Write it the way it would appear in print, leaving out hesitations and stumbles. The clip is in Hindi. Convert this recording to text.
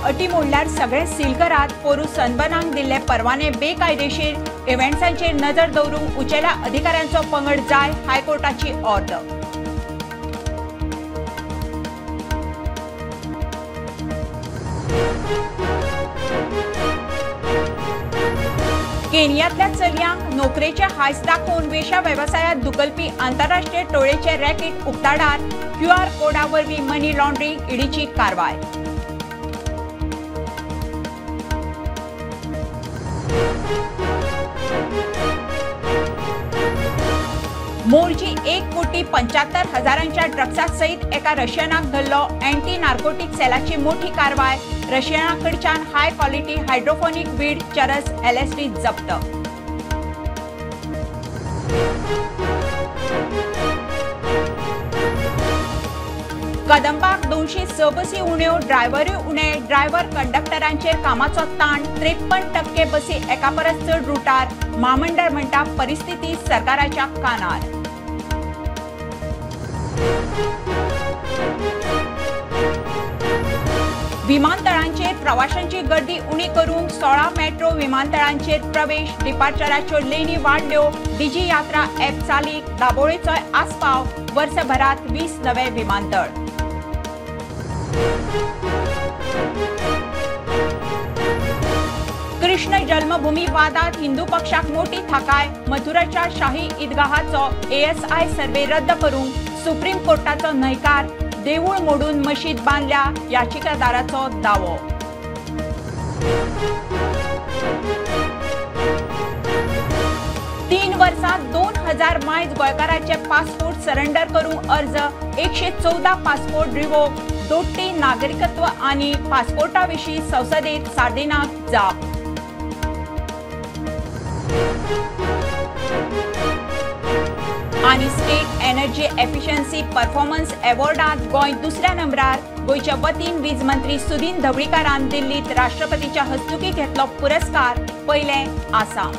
अटी मोडल्यार सगळे सील करात। पोरू सनबर्नाक दिल्ले परवाने बेकायदेशीर इव्हेंट्सांचेर नजर दवरूंक उंचेल्या अधिकाऱ्यांचो पंगड जाय, हायकोर्टाची ऑर्डर। केनियातल्या चलयांक नोकरेचे हायस दाखोवन वेश्या वेवसायात धुकलपी आंतरराष्ट्रीय टोळेचे रॅकेट उक्ताडार। QR कोडा वरवीं मनी लॉन्ड्रिंग ईडीची कारवाय। मोलची 1,75,00,000 ड्रग्सा सयत एका रशियनाक धरलो। अँटी नार्कोटिक सेलाची मोठी कारवाय। रशियनाकडच्यान हाय क्वालिटी हायड्रोफोनिक वीड चरस LSD जप्त। कदंबाक 206 बसी उण्यो, ड्रायव्हरूय उणे। ड्रायव्हर कंडक्टरांचेर कामाचो ताण। 53% बसी एका परस चड रुटार। महामंडळ म्हणटा परिस्थिती सरकाराच्या कानार। विमानतळांचेर प्रवाशांची गर्दी उणी करूंक 16 मेट्रो विमानतळांचेर प्रवेश। डिपार्चराच्यो लेनी वाडल्यो। डिजी यात्रा ॲप चालीक। दाबोळेचोय आस्पाव। वर्सभरात 20 नवे विमानतळ। कृष्ण जन्मभूमी वादात हिंदू पक्षाक मोठी थाकाय। मथुराच्या शाही ईदगाहाचो ASI सर्वे रद्द करूंक सुप्रीम कोर्टाचो न्हयकार। देवूळ मोडून मशीद बांदल्या, याचिकादाराचो दावो। तीन वर्सांत 2000 मायज गोंयकारांचे पासपोर्ट सरेंडर करूंक अर्ज। 114 पासपोर्ट रिवोक। दोट्टी नागरिकत्व आनी पासपोर्टा विशीं संसदेत सार्दिनाक जाप। आनी state energy efficiency performance अवॉर्डांत Goa दुसऱ्या नंबरार। गोंयच्या वतीन वीज मंत्री सुदीन ढवळीकारान दिल्लीत राष्ट्रपतीच्या हस्तुकी घेतलो पुरस्कार। पयले आसाम।